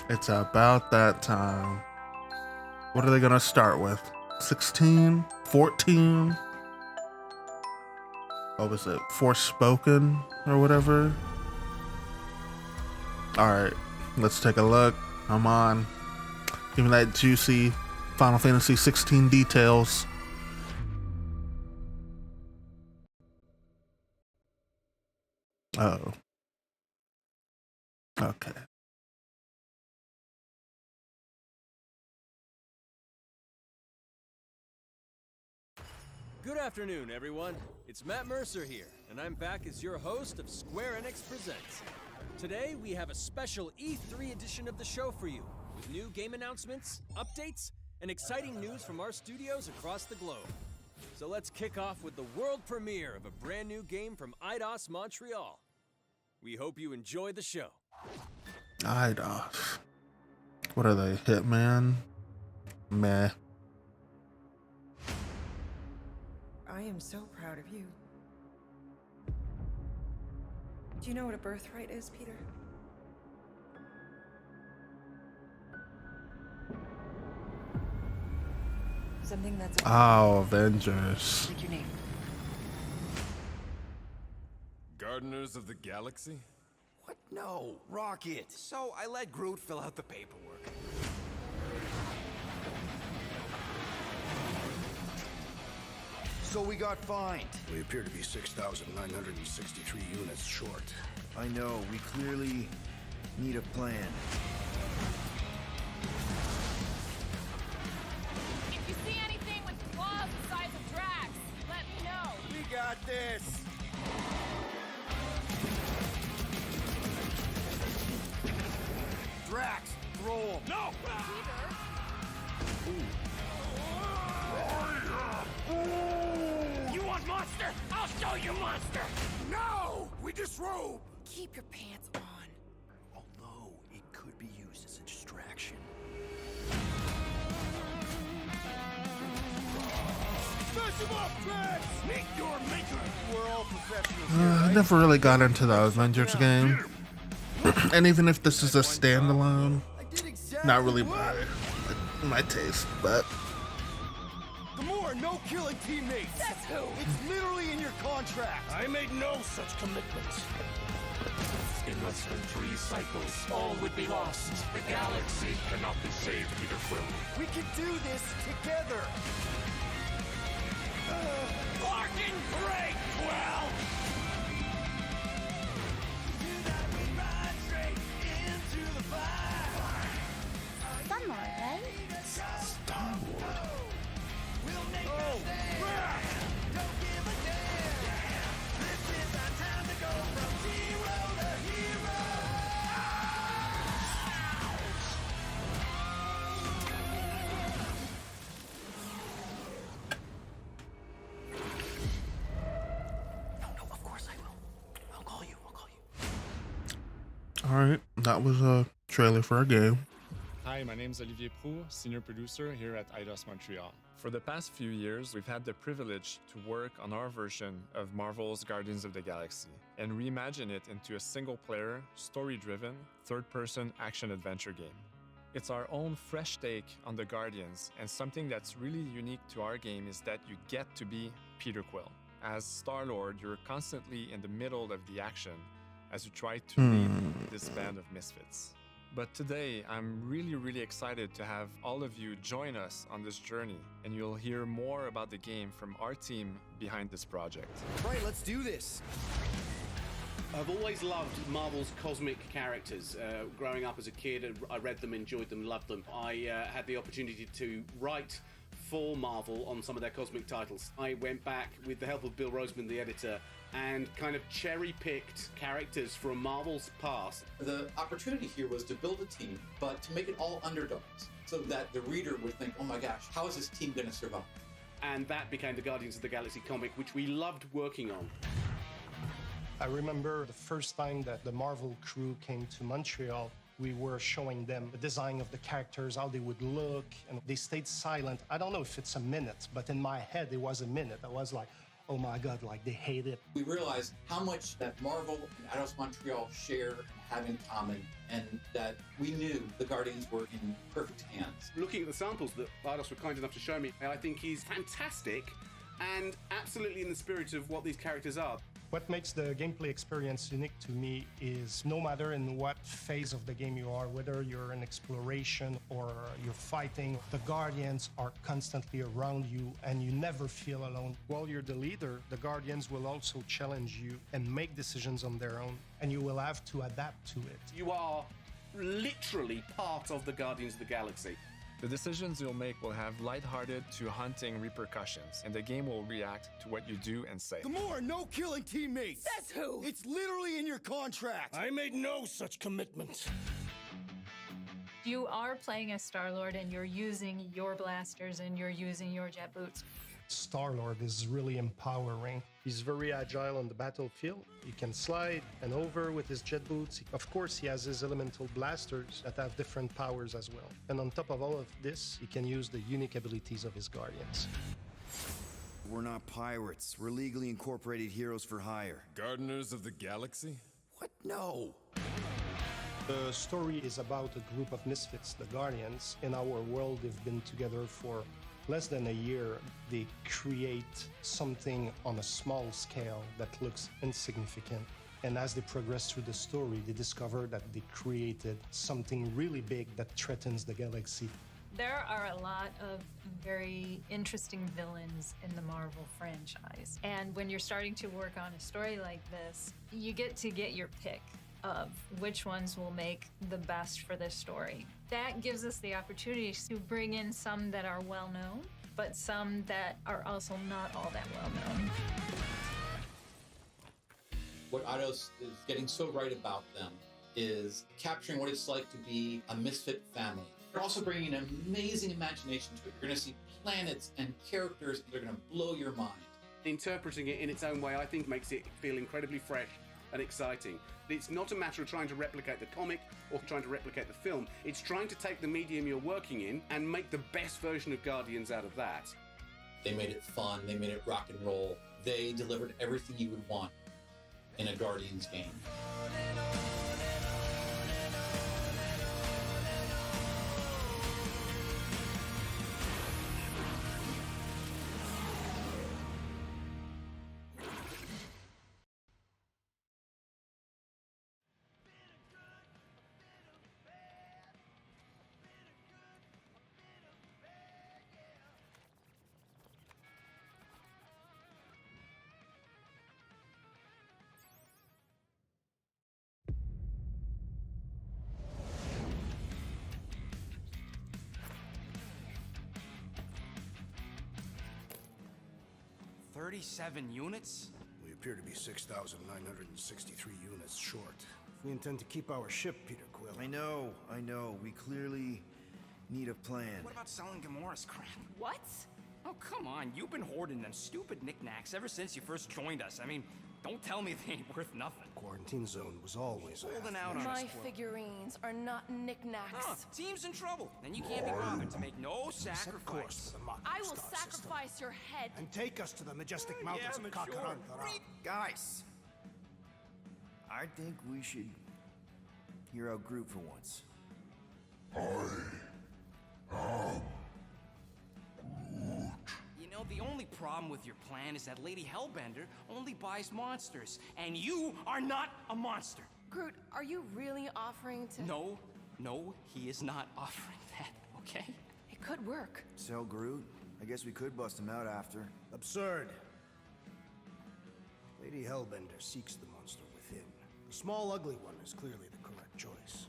It's about that time. What are they gonna start with? 16? 14? What was it? Forspoken or whatever? Alright, let's take a look. Come on. Give me that juicy Final Fantasy 16 details. Oh. Okay. Good afternoon, everyone. It's Matt Mercer here, and I'm back as your host of Square Enix Presents. Today, we have a special E3 edition of the show for you, with new game announcements, updates, and exciting news from our studios across the globe. So let's kick off with the world premiere of a brand new game from Eidos Montreal. We hope you enjoy the show. Eidos. What are they? Hitman? Meh. I am so proud of you. Do you know what a birthright is, Peter? Something that's... Oh, Avengers. Like your name. Gardeners of the Galaxy? What? No, Rocket. So I let Groot fill out the paperwork. So we got fined. We appear to be 6,963 units short. I know, we clearly need a plan. If you see anything with claws the size of Drax, let me know. We got this. Drax, throw him. No! Peter? You want monster? I'll show you monster! No! We disrobe! Keep your pants on. Although, it could be used as a distraction. Smash him up, Drax! Meet your maker! We're all professionals I never really got into the Avengers game. And even if this is a standalone, not really my taste, but... Gamora, no killing teammates! That's who? It's literally in your contract! I made no such commitments. In less than 3 cycles, all would be lost. The galaxy cannot be saved, Peter Quill. We can do this together! Fucking great, Quill! Sunlord, right? No, of course I will. I'll call you. Alright, that was a trailer for a game. Hi, my name is Olivier Proux, senior producer here at Eidos Montreal. For the past few years, we've had the privilege to work on our version of Marvel's Guardians of the Galaxy and reimagine it into a single-player, story-driven, third-person action-adventure game. It's our own fresh take on the Guardians, and something that's really unique to our game is that you get to be Peter Quill. As Star-Lord, you're constantly in the middle of the action as you try to lead this band of misfits. But today, I'm really excited to have all of you join us on this journey, and you'll hear more about the game from our team behind this project. Right, let's do this. I've always loved Marvel's cosmic characters. Growing up as a kid, I read them, enjoyed them, loved them. I had the opportunity to write for Marvel on some of their cosmic titles. I went back with the help of Bill Roseman, the editor, and kind of cherry-picked characters from Marvel's past. The opportunity here was to build a team, but to make it all underdogs, so that the reader would think, oh my gosh, how is this team going to survive? And that became the Guardians of the Galaxy comic, which we loved working on. I remember the first time that the Marvel crew came to Montreal, we were showing them the design of the characters, how they would look, and they stayed silent. I don't know if it's a minute, but in my head, it was a minute. I was like, oh my god, like they hate it. We realized how much that Marvel and Eidos Montreal share and have in common, and that we knew the Guardians were in perfect hands. Looking at the samples that Eidos were kind enough to show me, I think he's fantastic and absolutely in the spirit of what these characters are. What makes the gameplay experience unique to me is no matter in what phase of the game you are, whether you're in exploration or you're fighting, the Guardians are constantly around you and you never feel alone. While you're the leader, the Guardians will also challenge you and make decisions on their own, and you will have to adapt to it. You are literally part of the Guardians of the Galaxy. The decisions you'll make will have lighthearted to haunting repercussions, and the game will react to what you do and say. Gamora, no killing teammates! Says who? It's literally in your contract! I made no such commitment. You are playing as Star-Lord and you're using your blasters and you're using your jet boots. Star-Lord is really empowering. He's very agile on the battlefield. He can slide and over with his jet boots. Of course, he has his elemental blasters that have different powers as well. And on top of all of this, he can use the unique abilities of his Guardians. We're not pirates. We're legally incorporated heroes for hire. Gardeners of the Galaxy? What? No. The story is about a group of misfits, the Guardians. In our world, they've been together for less than a year. They create something on a small scale that looks insignificant. And as they progress through the story, they discover that they created something really big that threatens the galaxy. There are a lot of very interesting villains in the Marvel franchise. And when you're starting to work on a story like this, you get to get your pick of which ones will make the best for this story. That gives us the opportunity to bring in some that are well known, but some that are also not all that well known. What Eidos is getting so right about them is capturing what it's like to be a misfit family. They're also bringing an amazing imagination to it. You're going to see planets and characters that are going to blow your mind. Interpreting it in its own way, I think, makes it feel incredibly fresh and exciting. It's not a matter of trying to replicate the comic or trying to replicate the film. It's trying to take the medium you're working in and make the best version of Guardians out of that. They made it fun. They made it rock and roll. They delivered everything you would want in a Guardians game. $37 units? We appear to be 6,963 units short. We intend to keep our ship, Peter Quill. I know. We clearly need a plan. What about selling Gamora's crap? What? Oh, come on. You've been hoarding them stupid knickknacks ever since you first joined us. I mean, don't tell me they ain't worth nothing. Quarantine zone was always holding out on My us. figurines are not knickknacks. Team's in trouble. Then you can't be bothered to make no sacrifice. I will sacrifice your head. And take us to the majestic mountains of Kakaran. Guys, I think we should hear out Groot for once. You know, the only problem with your plan is that Lady Hellbender only buys monsters, and you are not a monster. Groot, are you really offering to... No, he is not offering that, okay? It could work. Sell Groot? I guess we could bust him out after. Absurd. Lady Hellbender seeks the monster within. The small, ugly one is clearly the correct choice.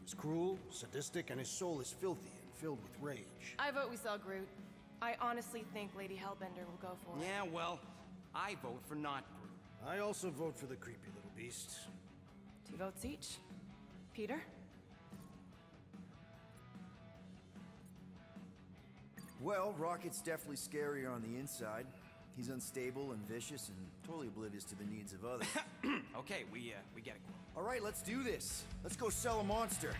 He's cruel, sadistic, and his soul is filthy and filled with rage. I vote we sell Groot. I honestly think Lady Hellbender will go for it. Yeah, well, I vote for not Groot. I also vote for the creepy little beast. 2 votes each. Peter? Well, Rocket's definitely scarier on the inside. He's unstable and vicious and totally oblivious to the needs of others. Okay, we get it. All right, let's do this. Let's go sell a monster.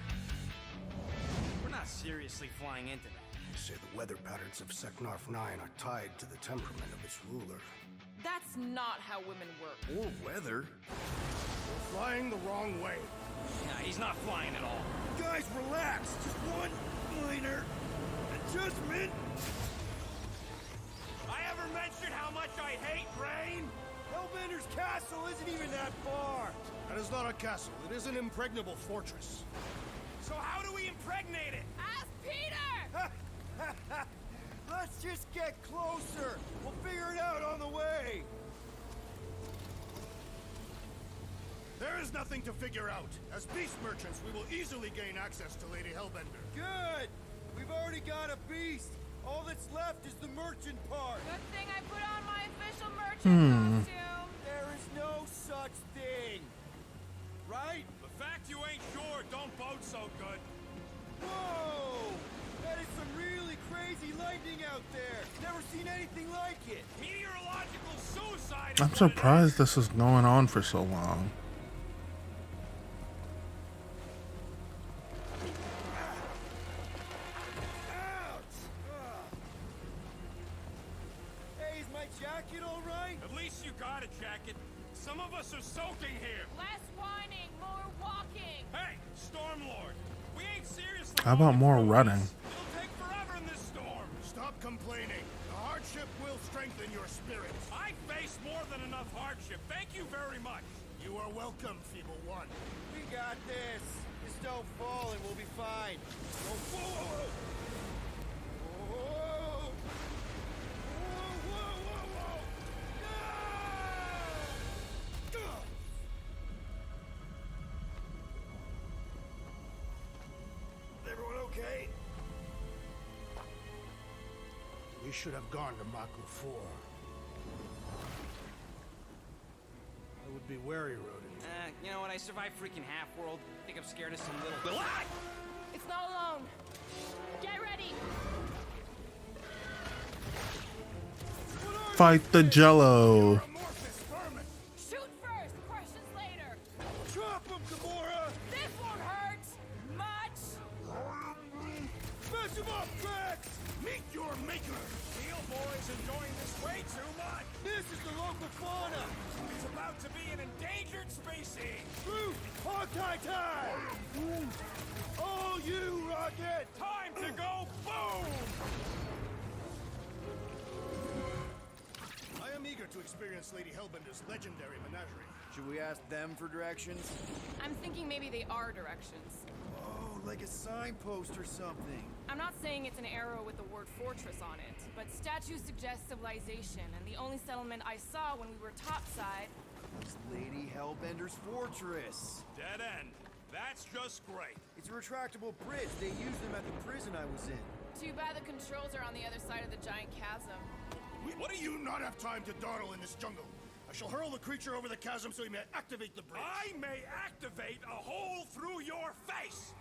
We're not seriously flying into that. They say the weather patterns of Seknarf 9 are tied to the temperament of its ruler. That's not how women work. Or weather. We're flying the wrong way. Nah, he's not flying at all. Guys, relax. Just one minor adjustment. I ever mentioned how much I hate rain? Hellbender's castle isn't even that far. That is not a castle. It is an impregnable fortress. So how do we impregnate it? Ask Peter! Let's just get closer. We'll figure it out on the way. There is nothing to figure out. As beast merchants, we will easily gain access to Lady Hellbender. Good. We've already got a beast. All that's left is the merchant part. Good thing I put on my official merchant costume. There is no such thing. Right? The fact you ain't sure don't bode so good. Whoa! That is some really crazy lightning out there. Never seen anything like it. Meteorological suicide. I'm surprised this is going on for so long. Hey, is my jacket all right? At least you got a jacket. Some of us are soaking here. Less whining, more walking. Hey, Stormlord, we ain't seriously. How about more going through running? this. It'll take forever in this storm. Stop complaining. The hardship will strengthen your spirit. I face more than enough hardship. Thank you very much. You are welcome, Feeble One. We got this. Just don't fall and we'll be fine. Whoa, whoa, whoa, whoa. Whoa, whoa, whoa, whoa. Everyone okay? We should have gone to Maku 4. I would be wary, Rodent. You know what? I survived freaking Half-World. I think I'm scared of some little... It's not alone. Get ready. Fight the Jello. Shoot first, questions later. Drop him, Gamora! This won't hurt much. Smash him up, Drax! Meet your maker! Steel Boy's enjoying this way too much. This is the local fauna! It's about to be an endangered species. Groot! Hawkeye time! All you, Rocket! Time to go boom! I am eager to experience Lady Hellbender's legendary menagerie. Should we ask them for directions? I'm thinking maybe they are directions. Oh, like a signpost or something. I'm not saying it's an arrow with the word fortress on it, but statues suggest civilization, and the only settlement I saw when we were topside It's Lady Hellbender's fortress. Dead end. That's just great. It's a retractable bridge. They used them at the prison I was in. Too bad the controls are on the other side of the giant chasm. What do you not have time to dawdle in this jungle? I shall hurl the creature over the chasm so he may activate the bridge. I may activate a hole through your face.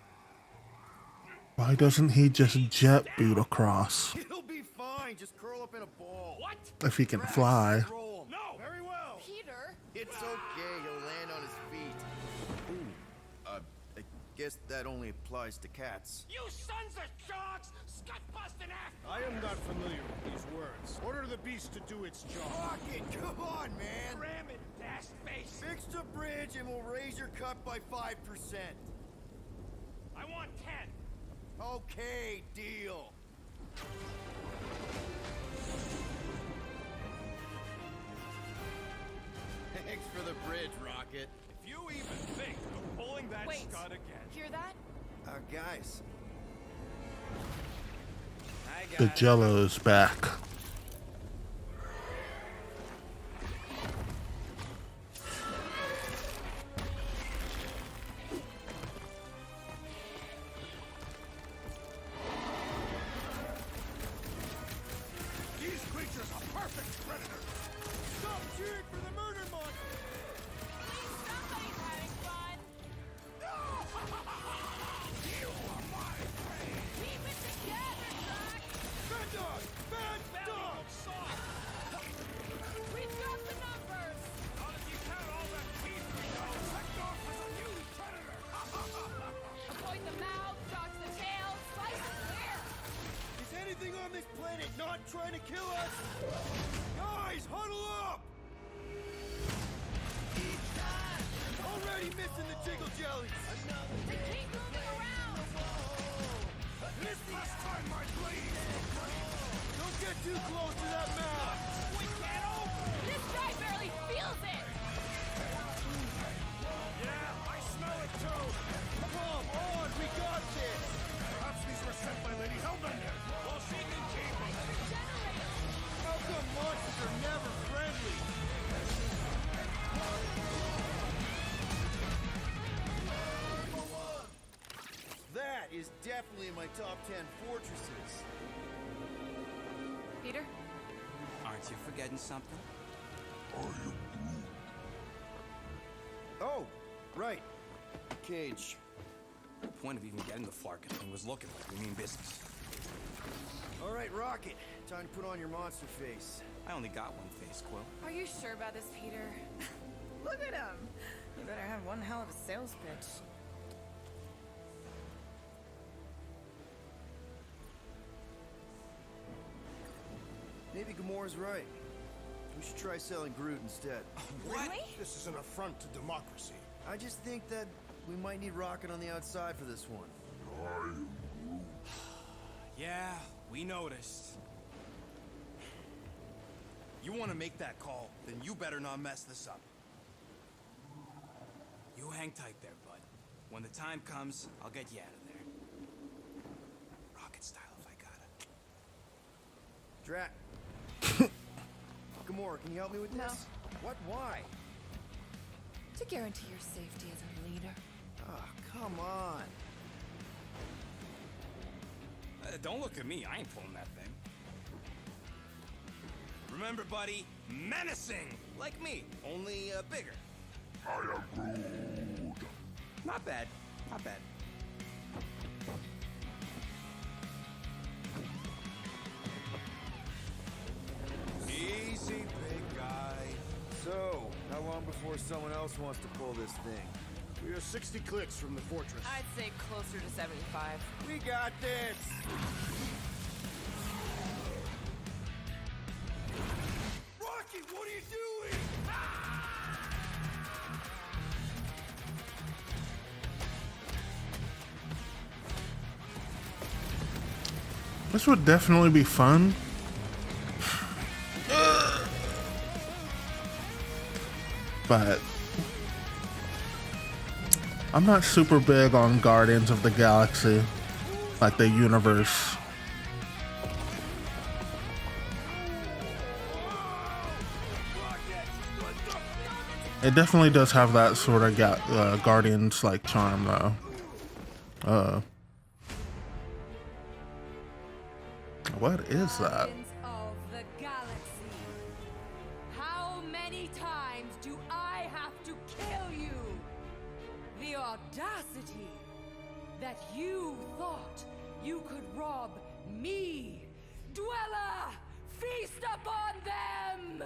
Why doesn't he just jet boot across? It'll be fine. Just curl up in a ball. What? If he can fly. Roll. No. Very well. Peter? It's okay. He'll land on his feet. Ooh. I guess that only applies to cats. You sons of sharks! Scut-busting ass! I am not familiar with these words. Order the beast to do its job. Rocket, come on, man. Ram it, dash face! Fix the bridge and we'll raise your cut by 5%. I want 10. Okay, deal. Thanks for the bridge, Rocket. If you even think of pulling that Wait. scud again. Hear that? Guys. The Jello's back. These creatures are perfect predators. Stop cheering for the murder monster! Somebody's having fun. You are my prey. Keep it together, Doc. Bad dog! Bad dog! We've got the numbers. Not if you count all that teeth we know. Checked off as a new predator. Avoid the mouth, dodge the tail, slice and clear. Is anything on this planet not trying to kill us? Guys, huddle up! Really missing the jiggle jellies. They keep moving around. This last time, my blade! Don't get too close to that map. We can't open! This guy barely feels it. Yeah, I smell it too! Come on, we got this. Perhaps these were sent by Lady Hellbender. Well, she can keep them. How come monsters are never friendly? That is definitely in my top 10 fortresses. Peter? Aren't you forgetting something? Oh, right. Cage. The point of even getting the Flarkin thing was looking like we mean business. All right, Rocket. Time to put on your monster face. I only got one face, Quill. Are you sure about this, Peter? Look at him. You better have one hell of a sales pitch. Maybe Gamora's right. We should try selling Groot instead. Really? This is an affront to democracy. I just think that we might need Rocket on the outside for this one. Yeah, we noticed. You want to make that call, then you better not mess this up. You hang tight there, bud. When the time comes, I'll get you out of there. Rocket style if I gotta. Drat. Gamora, can you help me with No. this? What? Why? To guarantee your safety as a leader. Ah, come on. Don't look at me. I ain't pulling that thing. Remember, buddy, menacing! Like me, only bigger. I am Groot. Not bad. Not bad. Easy, big guy. So, how long before someone else wants to pull this thing? We are 60 clicks from the fortress. I'd say closer to 75. We got this! Rocky, what are you doing? This would definitely be fun. But I'm not super big on Guardians of the Galaxy, like the universe. It definitely does have that sort of Guardians like charm though. What is that? Of the galaxy. How many times do I have to kill you? The audacity that you thought you could rob me, Dweller! Feast upon them!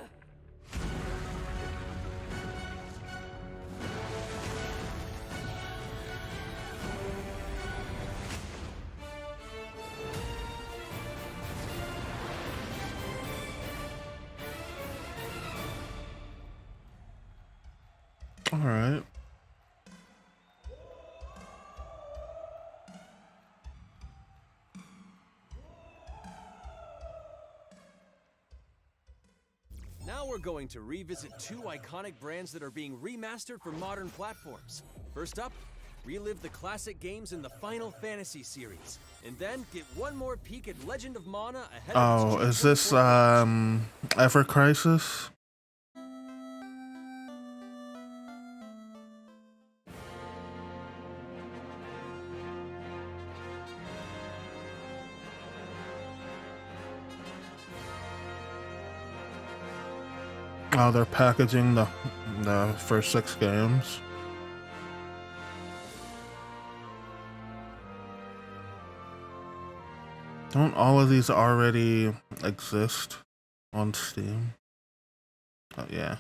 All right. Now we're going to revisit two iconic brands that are being remastered for modern platforms. First up, relive the classic games in the Final Fantasy series, and then get one more peek at Legend of Mana ahead of its Oh, is this Ever Crisis? Oh, they're packaging the first 6 games. Don't all of these already exist on Steam? Oh, yeah.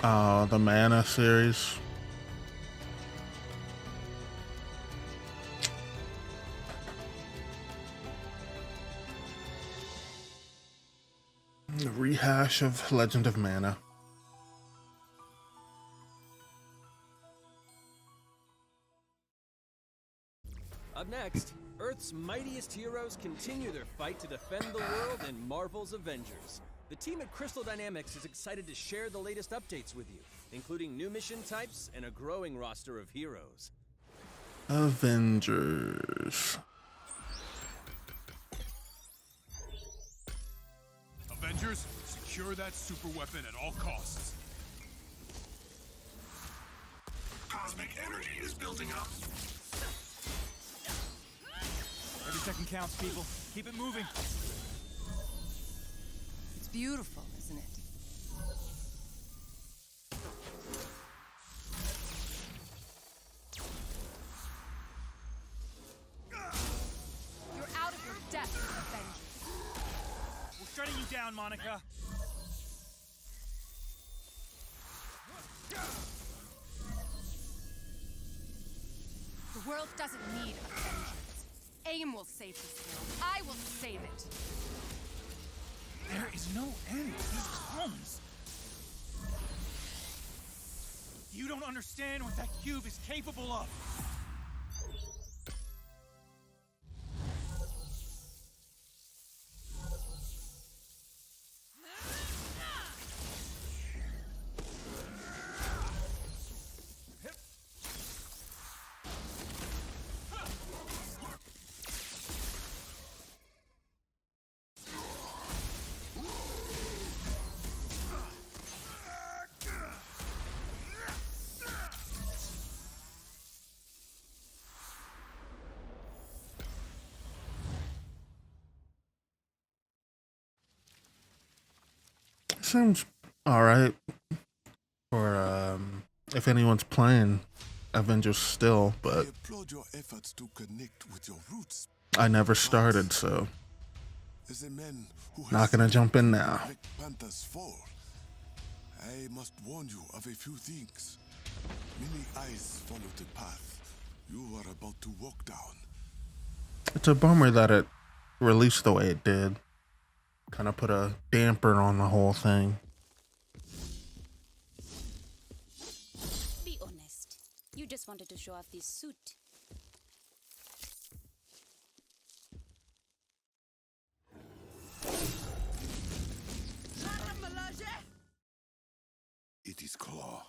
Oh, the Mana series. A rehash of Legend of Mana. Up next, Earth's mightiest heroes continue their fight to defend the world in Marvel's Avengers. The team at Crystal Dynamics is excited to share the latest updates with you, including new mission types and a growing roster of heroes. Avengers. Avengers, secure that super weapon at all costs. Cosmic energy is building up. Every second counts, people. Keep it moving. It's beautiful, isn't it? You're out of your depth, Avengers. We're shutting you down, Monica. The world doesn't need Avengers. AIM will save this world. I will save it. There is no end to these clones. You don't understand what that cube is capable of. Seems alright for if anyone's playing Avengers still, but applaud your efforts to connect with your roots. I never started, so As a man who not has gonna seen jump in now. Black Panthers fall, I must warn you of a few things. Many eyes follow the path you are about to walk down. It's a bummer that it released the way it did. Kind of put a damper on the whole thing. Be honest. You just wanted to show off this suit. It is Claw.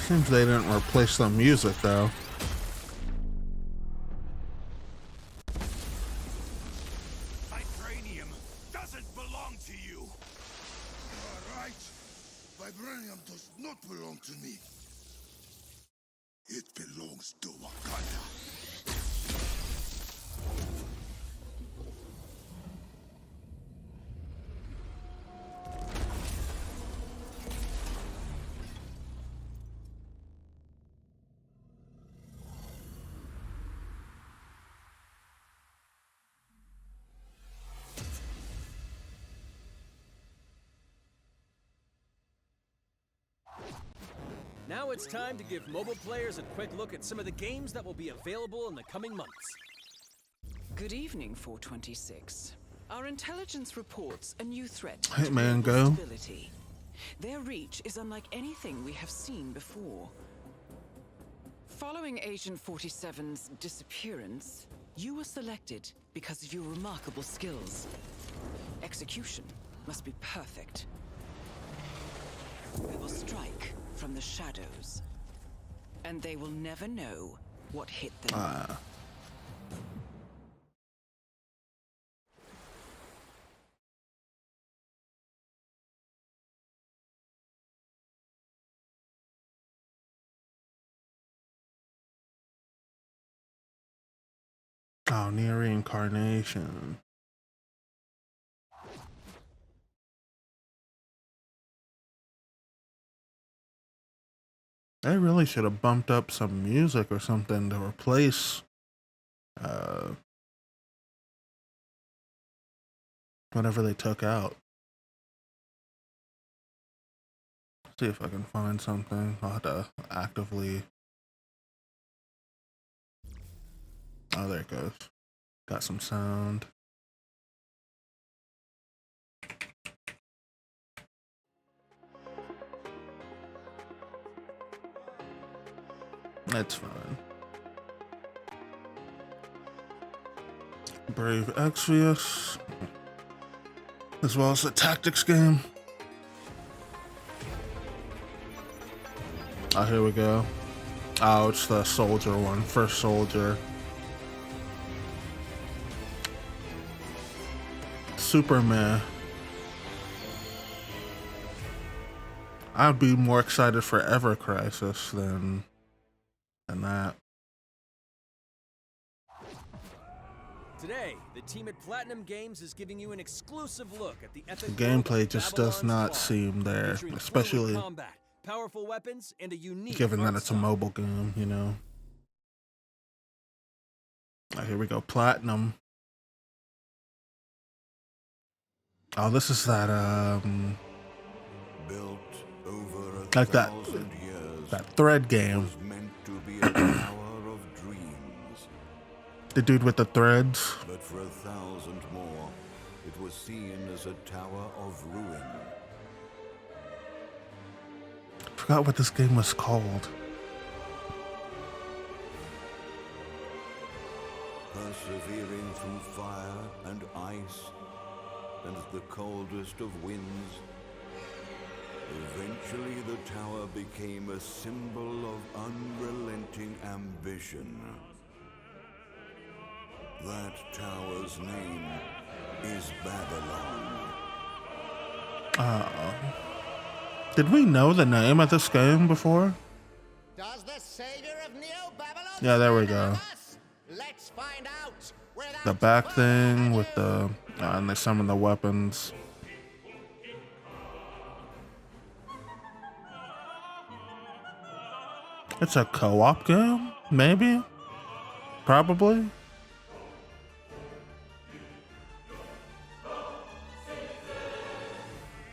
Seems they didn't replace the music though. Vibranium doesn't belong to you. You are right. Vibranium does not belong to me. It belongs to Wakanda. Now it's time to give mobile players a quick look at some of the games that will be available in the coming months. Good evening, 426. Our intelligence reports a new threat Hey, to man, global go. stability. Their reach is unlike anything we have seen before. Following Agent 47's disappearance, you were selected because of your remarkable skills. Execution must be perfect. We will strike from the shadows, and they will never know what hit them. Oh, near reincarnation. They really should have bumped up some music or something to replace whatever they took out. See if I can find something. I'll have to actively. Oh, there it goes. Got some sound. That's fine. Brave Exvius, as well as the tactics game. Oh, here we go. Oh, it's the soldier one. First soldier. Superman. I'd be more excited for Ever Crisis than that. Today, the team at Platinum Games is giving you an exclusive look at the The epic gameplay just does not seem there, especially combat, powerful weapons, and a unique given that art it's a style. mobile game, you know. Here we go, Platinum. Oh, this is that Built over like that 1,000 years, that thread game. was meant to be a tower of dreams. The dude with the threads. But for 1,000 more, it was seen as a tower of ruin. Forgot what this game was called. Persevering through fire and ice and the coldest of winds, eventually the tower became a symbol of unrelenting ambition. That tower's name is Babylon. Did we know the name of this game before? Does the savior of Neo Babylon? Yeah, there we go. Let's find out. The back thing with the and they summon the weapons. It's a co-op game, maybe, probably.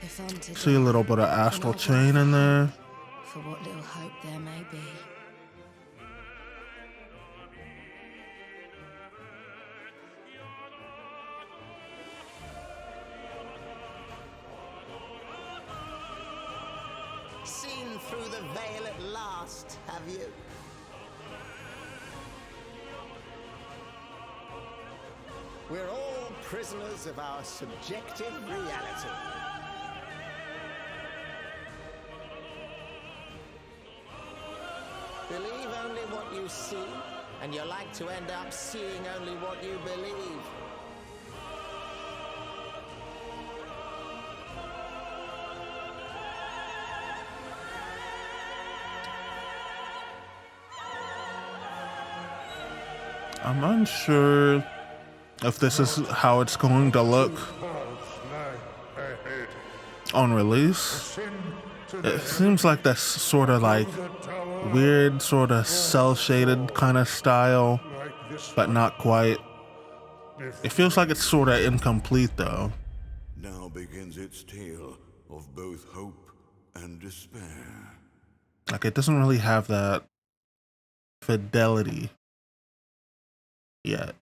If I'm to See a little bit of Astral Chain in there. for what little hope there may be. Seen through the veil at last, have you? We're all prisoners of our subjective reality. Believe only what you see, and you're like to end up seeing only what you believe. I'm unsure if this is how it's going to look on release. It seems like that's sort of like weird, sort of cel-shaded kind of style, but not quite. It feels like it's sort of incomplete though. Now begins its tale of both hope and despair. Like it doesn't really have that fidelity yet.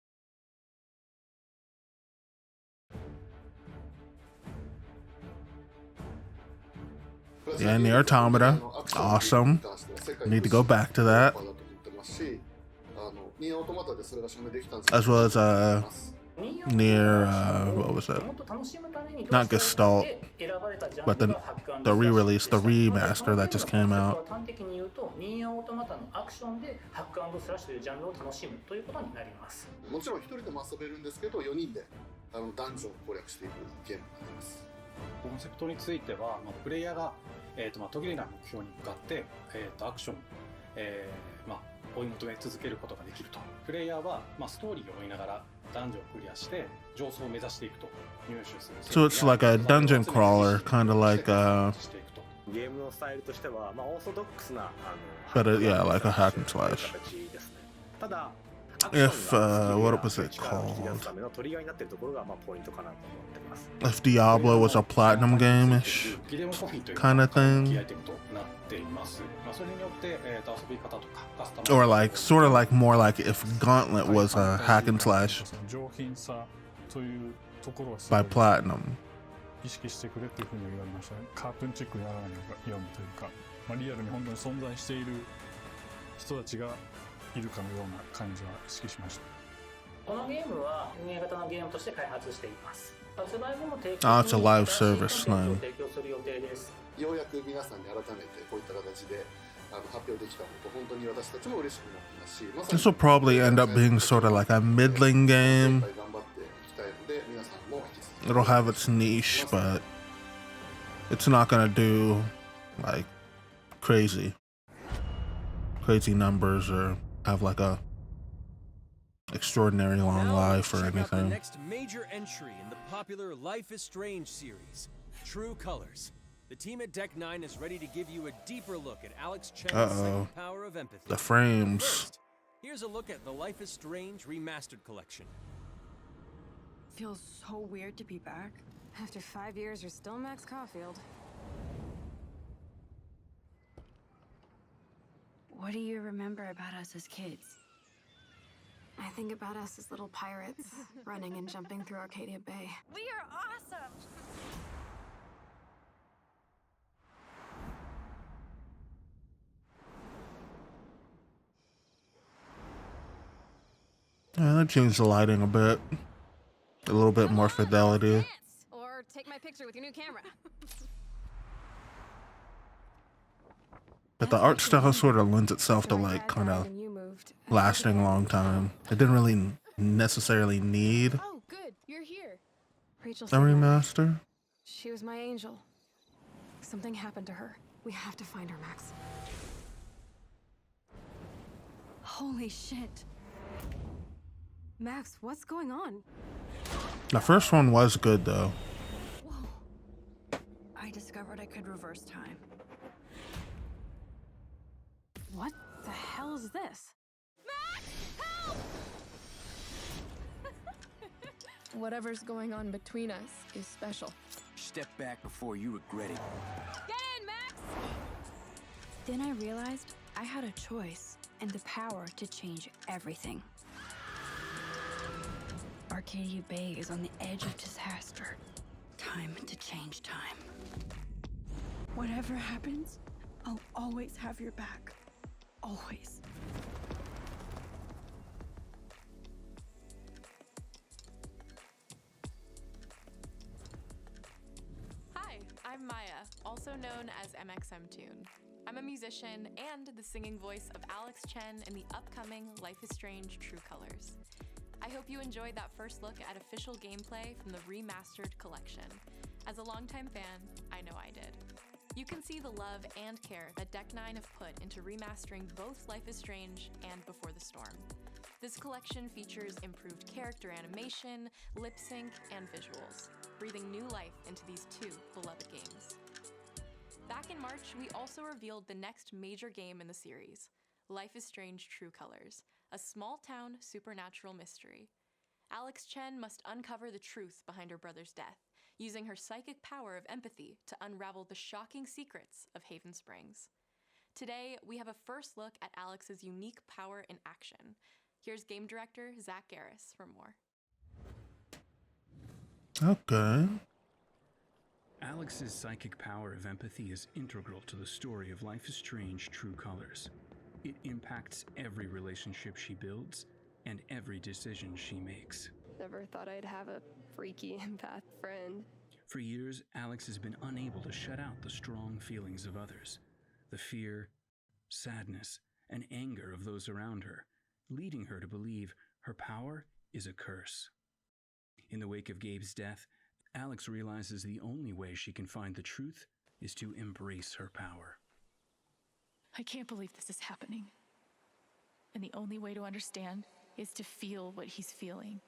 Yeah, and the Automata, awesome. Need to go back to that. As well as near what was it? Not Gestalt, but the re-release, the remaster that just came out. 端的に言うと、ニーアオートマタのアクションでハック&スラッシュというジャンルを楽しむということになります。もちろん一人でも遊べるんですけど、4人でダンジョンを攻略していくゲームになります。コンセプトについては、プレイヤーが途切れない目標に向かって、アクション、追い求め続けることができると。プレイヤーは、ストーリーを追いながらダンジョンをクリアして上層を目指していくと入手する。So it's like a dungeon crawler, kind of like ゲームのスタイルとしては、オーソドックスなbut yeah, like a hack and slash. 形ですね。ただ if what was it called? If Diablo was a platinum game-ish kind of thing, or like sort of like more like if Gauntlet was a hack and slash by Platinum. 意識してくれっていうふうに言われましたね。カートゥーンチックにやらないようにというか、リアルに本当に存在している人たちがいるかのような感じは意識しました。このゲームは運営型のゲームとして開発しています。発売後も提供 it's a live service thing. 提供する予定です。ようやく皆さんに改めてこういった形で発表できたこと本当に私たちも嬉しくなってますし、まさに This will probably end up being sort of like a middling game. 頑張っていきたいので皆さんも引き続き It'll have its niche, but it's not gonna do like crazy numbers or have like a extraordinary long life or Check out the anything. next major entry in the popular Life is Strange series, True Colors. The team at Deck 9 is ready to give you a deeper look at Alex Chen's psychic power of empathy. The frames. First, here's a look at the Life is Strange Remastered Collection. Feels so weird to be back. After 5 years, you're still Max Caulfield. What do you remember about us as kids? I think about us as little pirates, running and jumping through Arcadia Bay. We are awesome! Yeah, that changed the lighting a bit. A little bit more fidelity. Or take my picture with your new camera. But the art style sort of lends itself to like kind of lasting a long time. It didn't really necessarily need Oh, good. You're here. Rachel a said remaster. she was my angel. Something happened to her. We have to find her, Max. Holy shit. Max, what's going on? The first one was good though. I discovered I could reverse time. What the hell is this? Max! Help! Whatever's going on between us is special. Step back before you regret it. Get in, Max! Then I realized I had a choice and the power to change everything. Arcadia Bay is on the edge of disaster. Time to change time. Whatever happens, I'll always have your back. Always. Hi, I'm Maya, also known as MXM Tune. I'm a musician and the singing voice of Alex Chen in the upcoming Life is Strange True Colors. I hope you enjoyed that first look at official gameplay from the remastered collection. As a longtime fan, I know I did. You can see the love and care that Deck 9 have put into remastering both Life is Strange and Before the Storm. This collection features improved character animation, lip sync, and visuals, breathing new life into these two beloved games. Back in March, we also revealed the next major game in the series, Life is Strange True Colors, a small-town supernatural mystery. Alex Chen must uncover the truth behind her brother's death, using her psychic power of empathy to unravel the shocking secrets of Haven Springs. Today, we have a first look at Alex's unique power in action. Here's game director Zach Garris for more. Okay. Alex's psychic power of empathy is integral to the story of Life is Strange True Colors. It impacts every relationship she builds and every decision she makes. Never thought I'd have a freaky empath friend. For years, Alex has been unable to shut out the strong feelings of others, the fear, sadness, and anger of those around her, leading her to believe her power is a curse. In the wake of Gabe's death, Alex realizes the only way she can find the truth is to embrace her power. I can't believe this is happening. And the only way to understand is to feel what he's feeling.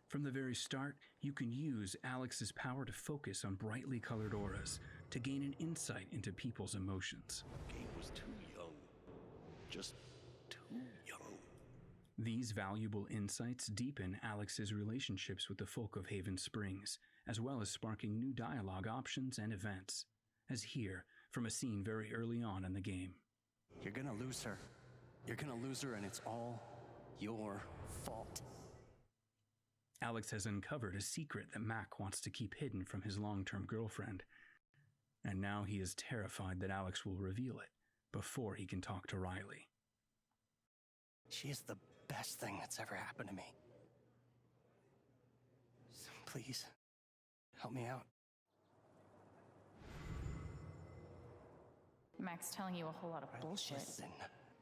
From the very start, you can use Alex's power to focus on brightly colored auras to gain an insight into people's emotions. Gabe was too young. Just too young. These valuable insights deepen Alex's relationships with the folk of Haven Springs, as well as sparking new dialogue options and events, as here from a scene very early on in the game. You're gonna lose her. You're gonna lose her, and it's all your fault. Alex has uncovered a secret that Mac wants to keep hidden from his long-term girlfriend, and now he is terrified that Alex will reveal it before he can talk to Riley. She is the best thing that's ever happened to me. So please, help me out. Mac's telling you a whole lot of bullshit. Listen.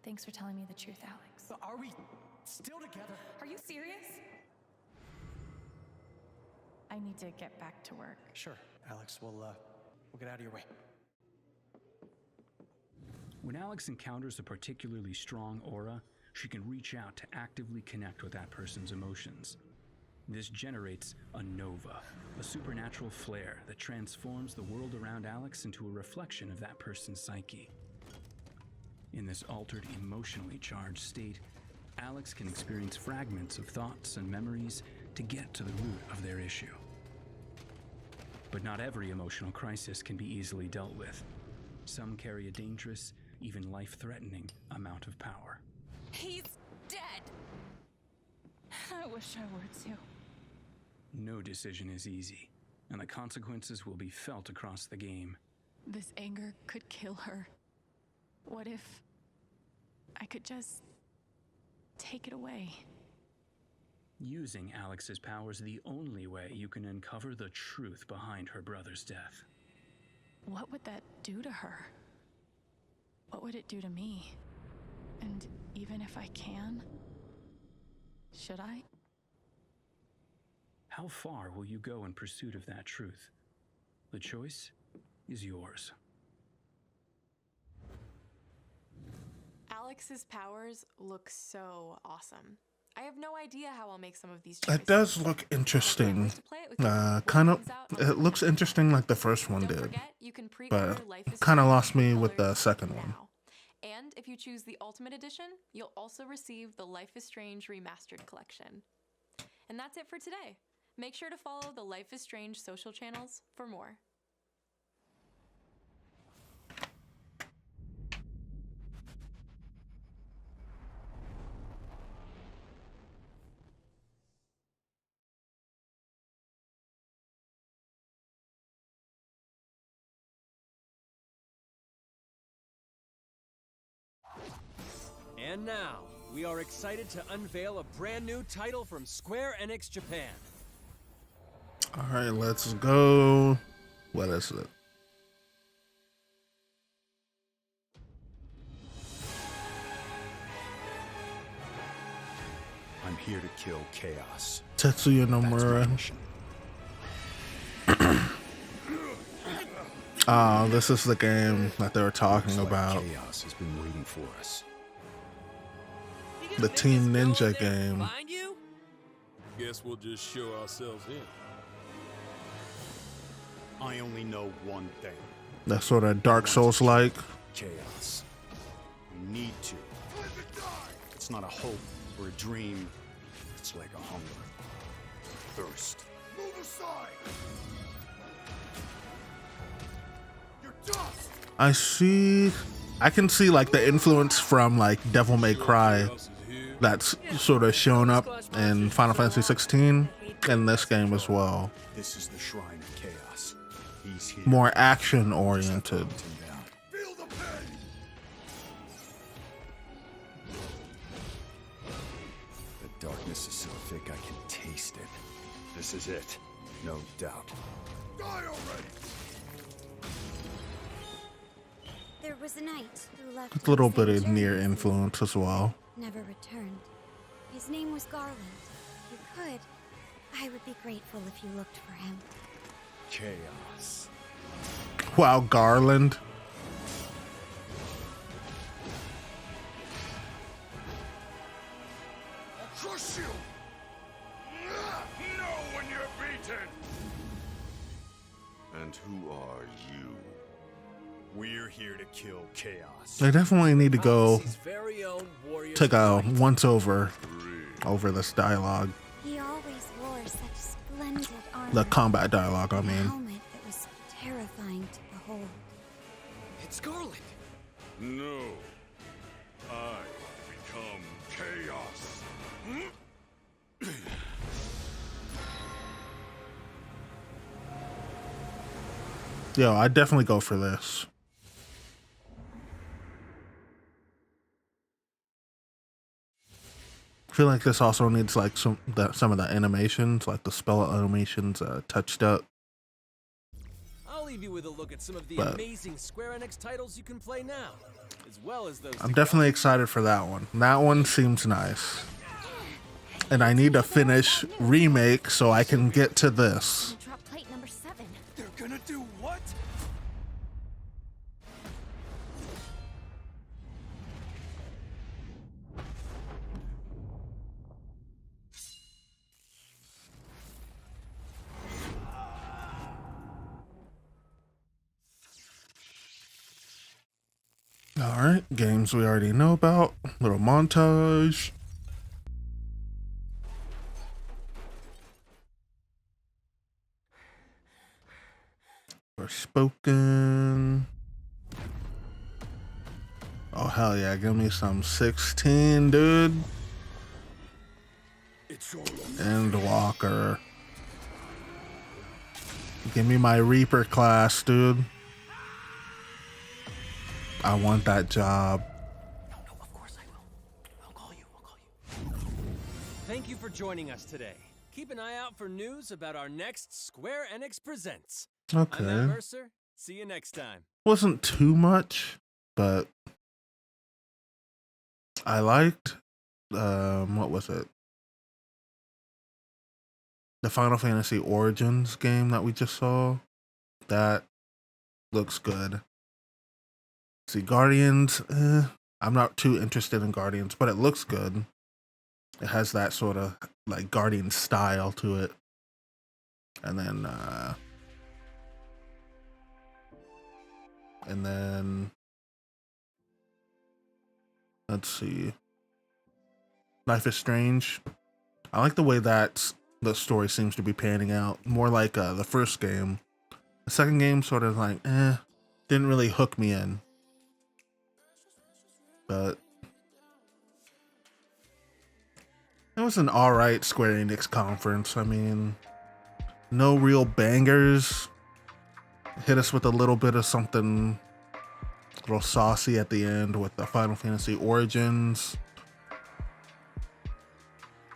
Thanks for telling me the truth, Alex. But are we still together? Are you serious? I need to get back to work. Sure, Alex. We'll get out of your way. When Alex encounters a particularly strong aura, she can reach out to actively connect with that person's emotions. This generates a nova, a supernatural flare that transforms the world around Alex into a reflection of that person's psyche. In this altered, emotionally charged state, Alex can experience fragments of thoughts and memories to get to the root of their issue. But not every emotional crisis can be easily dealt with. Some carry a dangerous, even life-threatening amount of power. He's dead! I wish I were too. No decision is easy, and the consequences will be felt across the game. This anger could kill her. What if I could just take it away? Using Alex's power is the only way you can uncover the truth behind her brother's death. What would that do to her? What would it do to me? And even if I can, should I? How far will you go in pursuit of that truth? The choice is yours. Alex's powers look so awesome. I have no idea how I'll make some of these choices. It does look interesting. It looks interesting like the first one did, but kind of lost me with the second one. And if you choose the Ultimate Edition, you'll also receive the Life is Strange Remastered Collection. And that's it for today. Make sure to follow the Life is Strange social channels for more. And now, we are excited to unveil a brand new title from Square Enix Japan. Alright, let's go. What is it? I'm here to kill chaos. Tetsuya Nomura. Oh, this is the game that they were talking about. Chaos has been waiting for us. The Team Ninja game. Find you? Guess we'll just show ourselves in. I only know one thing. That sort of Dark Souls like. Chaos. We need to. It's not a hope or a dream. It's like a hunger. Thirst. Move aside. You're dust. I can see like the influence from like Devil May Cry that's sort of shown up in Final Fantasy 16 in this game as well. This is the shrine of chaos. He's here. More action oriented. Feel the pain. The darkness is so thick I can taste it. This is it. No doubt. Die already. There was a knight who left. A little bit of near influence as well. Never returned. His name was Garland. If you could, I would be grateful if you looked for him. Chaos. Wow, Garland. I'll crush you. Know when you're beaten. And who are you? We're here to kill chaos. I definitely need to go Galaxy's very own warriors take a of light. once over this dialogue. He always wore such splendid armor. The combat dialogue, I and a mean. helmet that was terrifying to behold. It's Garland. No. I become chaos. Yo, I'd definitely go for this. I feel like this also needs like some of the animations, like the spell animations, touched up. I'll leave you with a look at some of the But- amazing Square Enix titles you can play now, as well as those. I'm definitely excited for that one. That one seems nice. And I need to finish Remake so I can get to this. Drop plate number 7. They're gonna do what? Alright, games we already know about. Little montage. Forspoken. Oh, hell yeah. Give me some 16, dude. Endwalker. Give me my Reaper class, dude. I want that job. Thank you for joining us today. Keep an eye out for news about our next Square Enix Presents. Okay. I'm Matt Mercer. See you next time. Wasn't too much, but I liked, what was it? The Final Fantasy Origins game that we just saw. That looks good. See, Guardians, I'm not too interested in Guardians, but it looks good. It has that sort of like Guardian style to it. And then let's see. Life is Strange. I like the way that the story seems to be panning out. More like the first game. The second game sort of like, didn't really hook me in. But it was an alright Square Enix conference. I mean, no real bangers. Hit us with a little bit of something a little saucy at the end with the Final Fantasy Origins.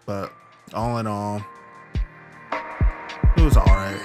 But all in all, it was alright.